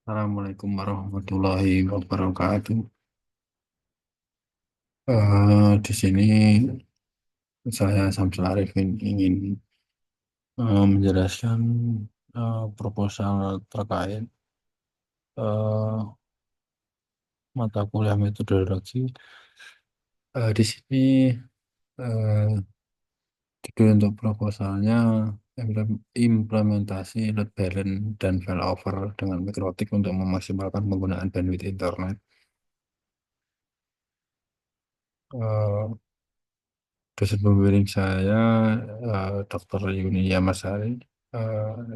Assalamualaikum warahmatullahi wabarakatuh. Di sini saya Samsul Arifin ingin menjelaskan proposal terkait eh, mata kuliah metodologi. Di sini eh, judul untuk proposalnya implementasi load balance dan failover dengan mikrotik untuk memaksimalkan penggunaan bandwidth internet. Eh, Dosen pembimbing saya Dr. Yuni Yamasari,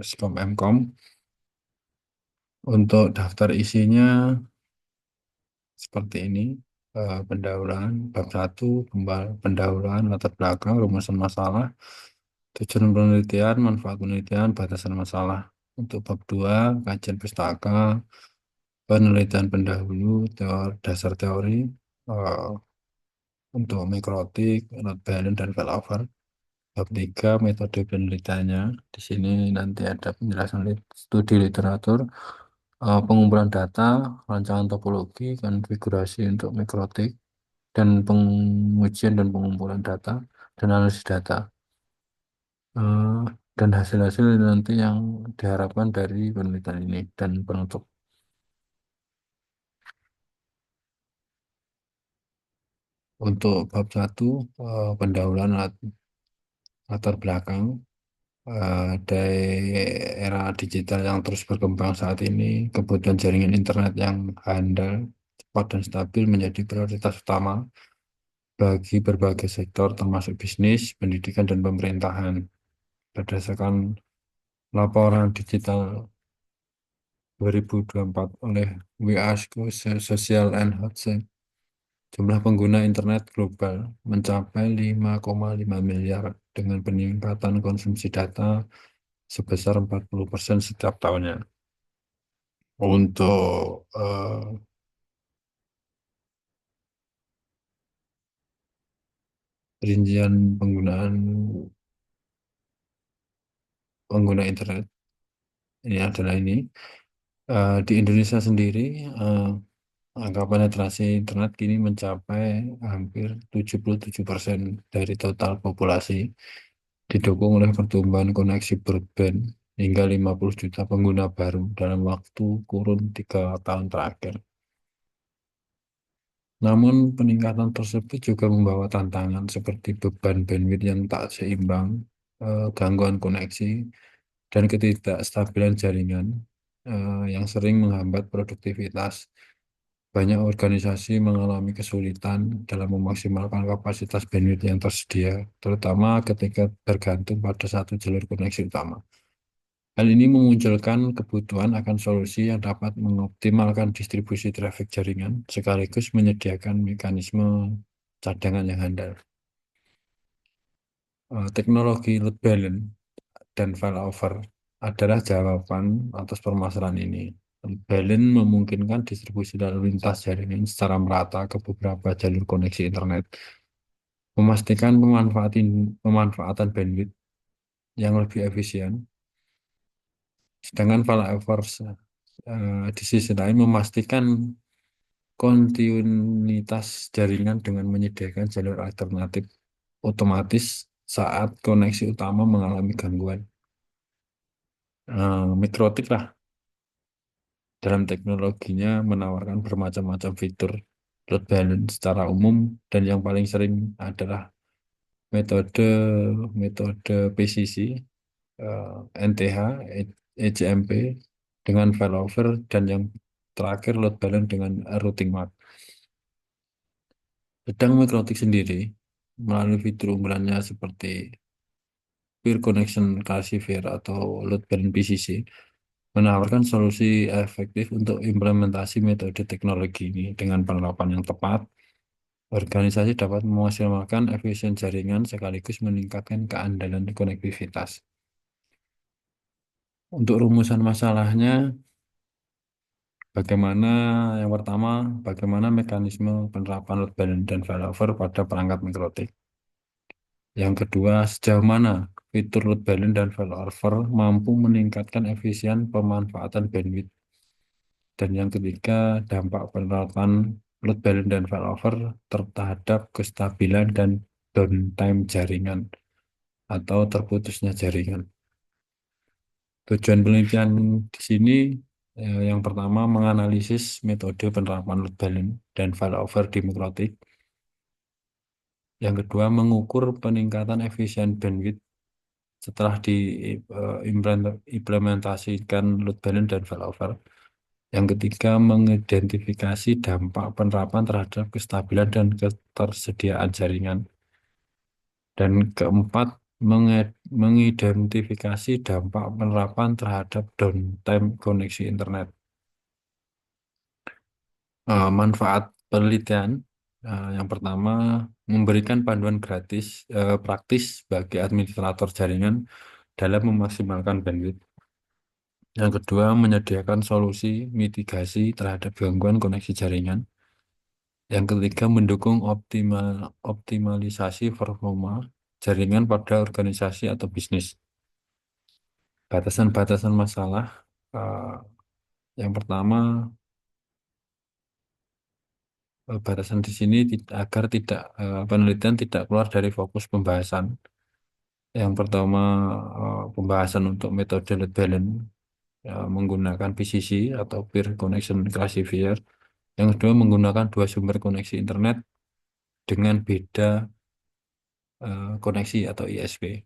Skom Mkom. Untuk daftar isinya seperti ini. Pendahuluan bab 1, pendahuluan latar belakang rumusan masalah, tujuan penelitian, manfaat penelitian, batasan masalah. Untuk bab 2 kajian pustaka, penelitian pendahulu, dasar teori, eh, untuk mikrotik, load balance, dan failover. Bab 3 metode penelitiannya. Di sini nanti ada penjelasan studi literatur, pengumpulan data, rancangan topologi, konfigurasi untuk mikrotik, dan pengujian dan pengumpulan data, dan analisis data. Eh, dan hasil-hasil nanti yang diharapkan dari penelitian ini dan penutup. Untuk bab 1, pendahuluan latar belakang. Dari era digital yang terus berkembang saat ini, kebutuhan jaringan internet yang handal, cepat, dan stabil menjadi prioritas utama bagi berbagai sektor, termasuk bisnis, pendidikan, dan pemerintahan. Berdasarkan laporan digital 2024 oleh We Ask Social and Housing, jumlah pengguna internet global mencapai 5,5 miliar dengan peningkatan konsumsi data sebesar 40% setiap tahunnya. Untuk rincian penggunaan pengguna internet ini adalah ini. Di Indonesia sendiri, eh, angka penetrasi internet kini mencapai hampir 77% dari total populasi, didukung oleh pertumbuhan koneksi broadband hingga 50 juta pengguna baru dalam waktu kurun 3 tahun terakhir. Namun peningkatan tersebut juga membawa tantangan seperti beban bandwidth yang tak seimbang, gangguan koneksi, dan ketidakstabilan jaringan yang sering menghambat produktivitas. Banyak organisasi mengalami kesulitan dalam memaksimalkan kapasitas bandwidth yang tersedia, terutama ketika bergantung pada satu jalur koneksi utama. Hal ini memunculkan kebutuhan akan solusi yang dapat mengoptimalkan distribusi trafik jaringan sekaligus menyediakan mekanisme cadangan yang handal. Teknologi load balance dan failover adalah jawaban atas permasalahan ini. Load balance memungkinkan distribusi lalu lintas jaringan secara merata ke beberapa jalur koneksi internet, memastikan pemanfaatan bandwidth yang lebih efisien. Sedangkan failover di sisi lain memastikan kontinuitas jaringan dengan menyediakan jalur alternatif otomatis saat koneksi utama mengalami gangguan. Mikrotik lah dalam teknologinya menawarkan bermacam-macam fitur load balance secara umum, dan yang paling sering adalah metode metode PCC, NTH, ECMP dengan failover, dan yang terakhir load balance dengan routing map. Sedang mikrotik sendiri melalui fitur unggulannya seperti Peer Connection Classifier atau Load Balance PCC menawarkan solusi efektif untuk implementasi metode teknologi ini. Dengan penerapan yang tepat, organisasi dapat memaksimalkan efisien jaringan sekaligus meningkatkan keandalan konektivitas. Untuk rumusan masalahnya, bagaimana yang pertama, bagaimana mekanisme penerapan load balance dan failover pada perangkat mikrotik. Yang kedua, sejauh mana fitur load balance dan failover mampu meningkatkan efisien pemanfaatan bandwidth. Dan yang ketiga, dampak penerapan load balance dan failover terhadap kestabilan dan downtime jaringan atau terputusnya jaringan. Tujuan penelitian di sini yang pertama menganalisis metode penerapan load balance dan failover di mikrotik. Yang kedua mengukur peningkatan efisien bandwidth setelah diimplementasikan load balance dan failover. Yang ketiga mengidentifikasi dampak penerapan terhadap kestabilan dan ketersediaan jaringan. Dan keempat mengidentifikasi dampak penerapan terhadap downtime koneksi internet. Manfaat penelitian yang pertama memberikan panduan gratis praktis bagi administrator jaringan dalam memaksimalkan bandwidth. Yang kedua menyediakan solusi mitigasi terhadap gangguan koneksi jaringan. Yang ketiga mendukung optimalisasi performa jaringan pada organisasi atau bisnis. Batasan-batasan masalah eh, yang pertama batasan di sini agar tidak penelitian tidak keluar dari fokus pembahasan. Yang pertama pembahasan untuk metode load balance menggunakan PCC atau Peer Connection Classifier. Yang kedua menggunakan dua sumber koneksi internet dengan beda koneksi atau ISP.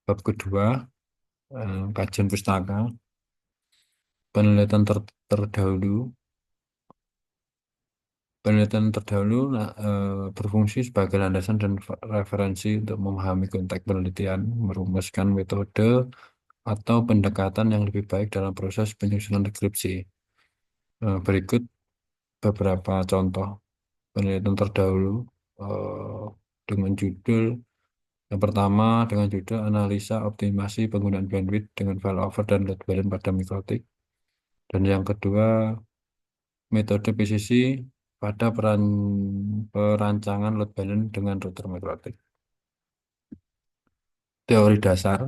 Bab kedua kajian pustaka, penelitian terdahulu. Penelitian terdahulu berfungsi sebagai landasan dan referensi untuk memahami konteks penelitian, merumuskan metode atau pendekatan yang lebih baik dalam proses penyusunan skripsi. Berikut beberapa contoh penelitian terdahulu eh, dengan judul yang pertama dengan judul analisa optimasi penggunaan bandwidth dengan failover dan load balance pada mikrotik. Dan yang kedua metode PCC pada perancangan load balance dengan router mikrotik. Teori dasar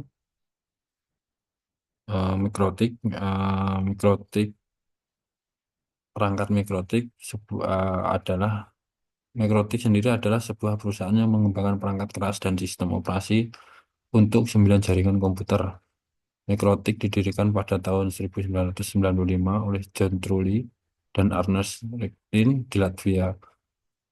mikrotik, mikrotik perangkat mikrotik adalah mikrotik sendiri adalah sebuah perusahaan yang mengembangkan perangkat keras dan sistem operasi untuk 9 jaringan komputer. Mikrotik didirikan pada tahun 1995 oleh John Trulli dan Ernest Ricklin di Latvia.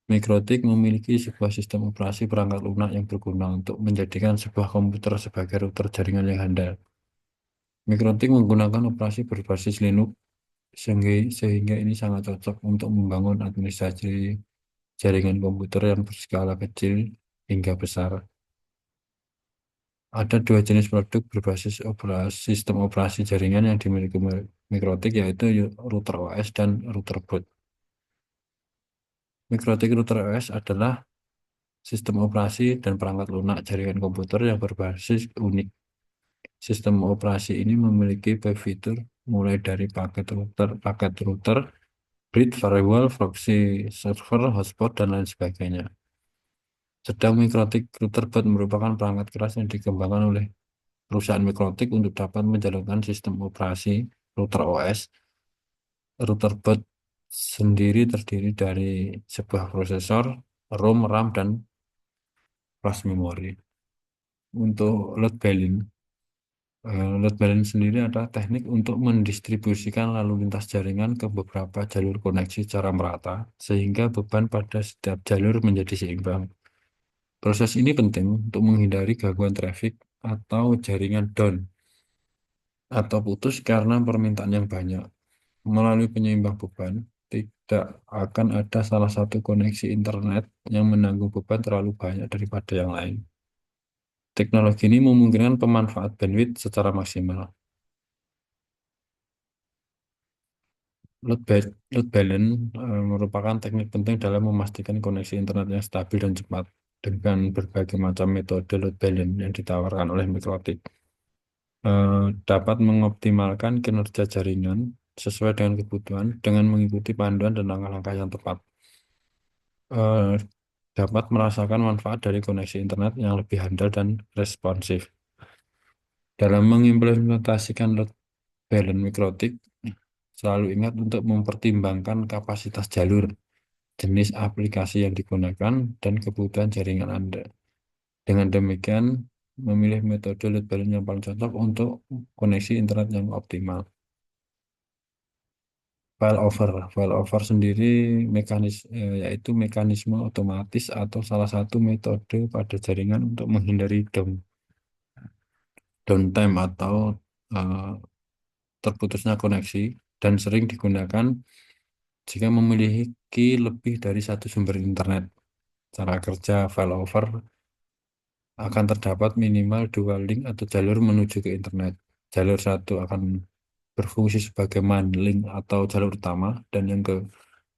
Mikrotik memiliki sebuah sistem operasi perangkat lunak yang berguna untuk menjadikan sebuah komputer sebagai router jaringan yang handal. Mikrotik menggunakan operasi berbasis Linux sehingga ini sangat cocok untuk membangun administrasi jaringan komputer yang berskala kecil hingga besar. Ada dua jenis produk berbasis sistem operasi jaringan yang dimiliki Mikrotik, yaitu router OS dan router boot. Mikrotik router OS adalah sistem operasi dan perangkat lunak jaringan komputer yang berbasis unik. Sistem operasi ini memiliki fitur mulai dari paket router, bridge, firewall, proxy server, hotspot, dan lain sebagainya. Sedang Mikrotik Routerbird merupakan perangkat keras yang dikembangkan oleh perusahaan Mikrotik untuk dapat menjalankan sistem operasi router OS. Routerbird sendiri terdiri dari sebuah prosesor, ROM, RAM, dan flash memory. Untuk load balance sendiri adalah teknik untuk mendistribusikan lalu lintas jaringan ke beberapa jalur koneksi secara merata, sehingga beban pada setiap jalur menjadi seimbang. Proses ini penting untuk menghindari gangguan traffic atau jaringan down atau putus karena permintaan yang banyak. Melalui penyeimbang beban, tidak akan ada salah satu koneksi internet yang menanggung beban terlalu banyak daripada yang lain. Teknologi ini memungkinkan pemanfaat bandwidth secara maksimal. Load balance merupakan teknik penting dalam memastikan koneksi internet yang stabil dan cepat dengan berbagai macam metode load balance yang ditawarkan oleh Mikrotik. Dapat mengoptimalkan kinerja jaringan sesuai dengan kebutuhan dengan mengikuti panduan dan langkah-langkah yang tepat. Eh, Dapat merasakan manfaat dari koneksi internet yang lebih handal dan responsif. Dalam mengimplementasikan load balance mikrotik, selalu ingat untuk mempertimbangkan kapasitas jalur, jenis aplikasi yang digunakan, dan kebutuhan jaringan Anda. Dengan demikian, memilih metode load balance yang paling cocok untuk koneksi internet yang optimal. Failover sendiri yaitu mekanisme otomatis atau salah satu metode pada jaringan untuk menghindari downtime atau eh, terputusnya koneksi dan sering digunakan jika memiliki lebih dari satu sumber internet. Cara kerja failover akan terdapat minimal dua link atau jalur menuju ke internet. Jalur satu akan berfungsi sebagai main link atau jalur utama dan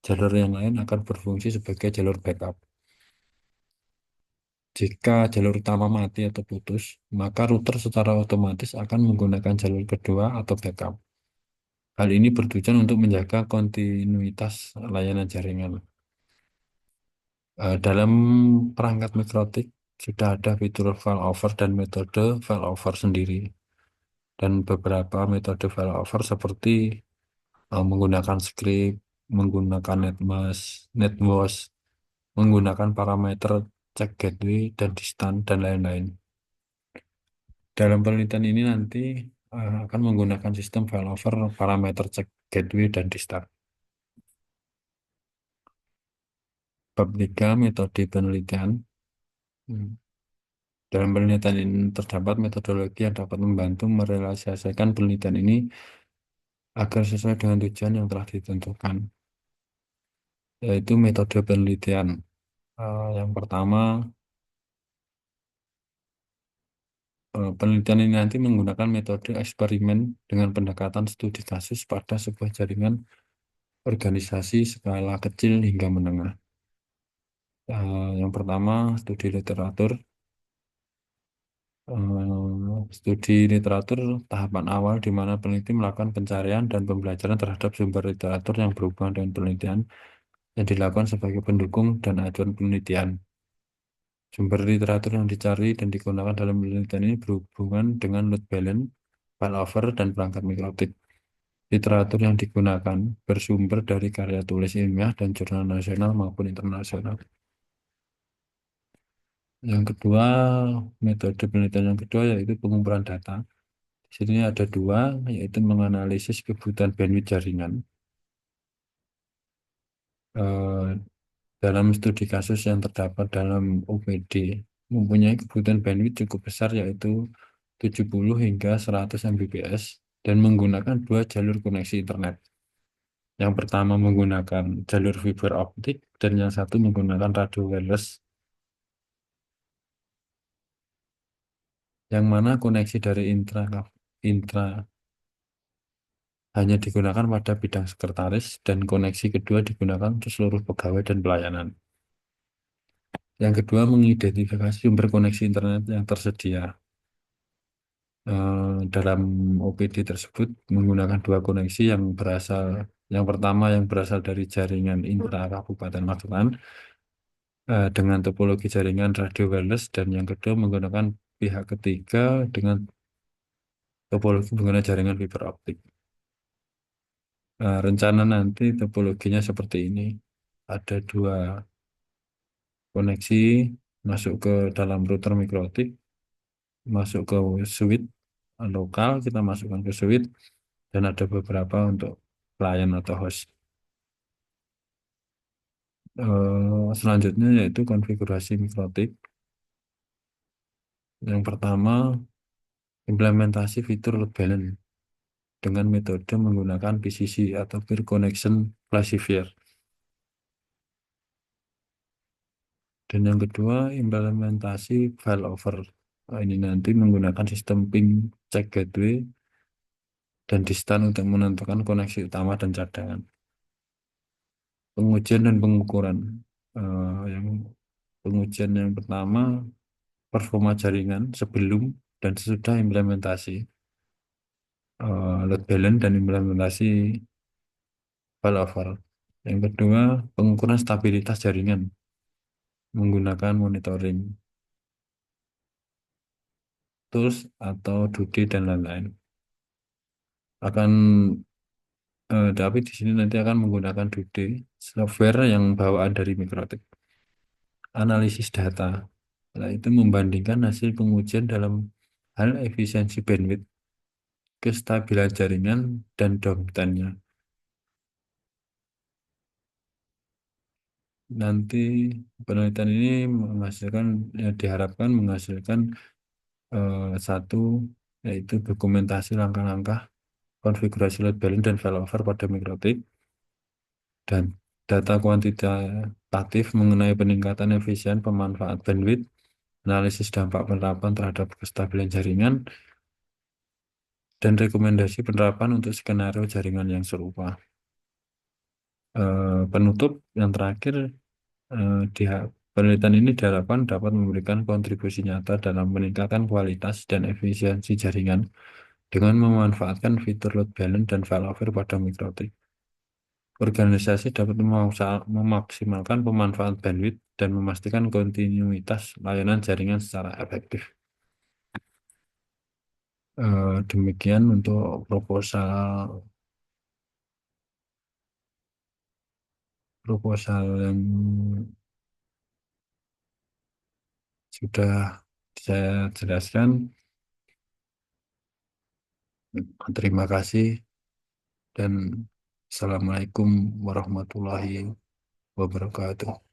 jalur yang lain akan berfungsi sebagai jalur backup. Jika jalur utama mati atau putus, maka router secara otomatis akan menggunakan jalur kedua atau backup. Hal ini bertujuan untuk menjaga kontinuitas layanan jaringan. Dalam perangkat mikrotik, sudah ada fitur failover dan metode failover sendiri. Dan beberapa metode failover seperti menggunakan script, menggunakan netwash, menggunakan parameter cek gateway dan distance, dan lain-lain. Dalam penelitian ini nanti akan menggunakan sistem failover, parameter cek gateway, dan distance. Bab 3, metode penelitian. Hmm. Dalam penelitian ini terdapat metodologi yang dapat membantu merealisasikan penelitian ini agar sesuai dengan tujuan yang telah ditentukan, yaitu metode penelitian. Yang pertama, penelitian ini nanti menggunakan metode eksperimen dengan pendekatan studi kasus pada sebuah jaringan organisasi skala kecil hingga menengah. Yang pertama, studi literatur. Studi literatur tahapan awal di mana peneliti melakukan pencarian dan pembelajaran terhadap sumber literatur yang berhubungan dengan penelitian yang dilakukan sebagai pendukung dan acuan penelitian. Sumber literatur yang dicari dan digunakan dalam penelitian ini berhubungan dengan load balance, failover, dan perangkat mikrotik. Literatur yang digunakan bersumber dari karya tulis ilmiah dan jurnal nasional maupun internasional. Yang kedua, metode penelitian yang kedua yaitu pengumpulan data. Di sini ada dua, yaitu menganalisis kebutuhan bandwidth jaringan. Eh, dalam studi kasus yang terdapat dalam OPD, mempunyai kebutuhan bandwidth cukup besar, yaitu 70 hingga 100 Mbps, dan menggunakan dua jalur koneksi internet. Yang pertama menggunakan jalur fiber optik, dan yang satu menggunakan radio wireless, yang mana koneksi dari intra hanya digunakan pada bidang sekretaris, dan koneksi kedua digunakan untuk seluruh pegawai dan pelayanan. Yang kedua, mengidentifikasi sumber koneksi internet yang tersedia. Dalam OPD tersebut menggunakan dua koneksi yang pertama yang berasal dari jaringan intra Kabupaten Magelang dengan topologi jaringan radio wireless, dan yang kedua menggunakan pihak ketiga dengan topologi menggunakan jaringan fiber optik. Rencana nanti topologinya seperti ini. Ada dua koneksi masuk ke dalam router mikrotik, masuk ke switch lokal, kita masukkan ke switch, dan ada beberapa untuk klien atau host. Selanjutnya yaitu konfigurasi mikrotik. Yang pertama, implementasi fitur load balance dengan metode menggunakan PCC atau Peer Connection Classifier. Dan yang kedua, implementasi failover. Ini nanti menggunakan sistem ping check gateway dan distance untuk menentukan koneksi utama dan cadangan. Pengujian dan pengukuran. Yang pengujian yang pertama, performa jaringan sebelum dan sesudah implementasi load balance dan implementasi failover. Yang kedua, pengukuran stabilitas jaringan menggunakan monitoring tools atau Duty dan lain-lain. akan tapi di sini nanti akan menggunakan 2D software yang bawaan dari Mikrotik. Analisis data. Nah, itu membandingkan hasil pengujian dalam hal efisiensi bandwidth, kestabilan jaringan, dan downtime-nya. Nanti penelitian ini menghasilkan, ya, diharapkan menghasilkan satu, yaitu dokumentasi langkah-langkah konfigurasi load balance dan failover pada mikrotik, dan data kuantitatif mengenai peningkatan efisien pemanfaat bandwidth, analisis dampak penerapan terhadap kestabilan jaringan, dan rekomendasi penerapan untuk skenario jaringan yang serupa. Penutup yang terakhir, penelitian ini diharapkan dapat memberikan kontribusi nyata dalam meningkatkan kualitas dan efisiensi jaringan dengan memanfaatkan fitur load balance dan failover pada mikrotik. Organisasi dapat memaksimalkan pemanfaatan bandwidth dan memastikan kontinuitas layanan jaringan secara efektif. Demikian untuk proposal proposal yang sudah saya jelaskan. Terima kasih dan Assalamualaikum warahmatullahi wabarakatuh.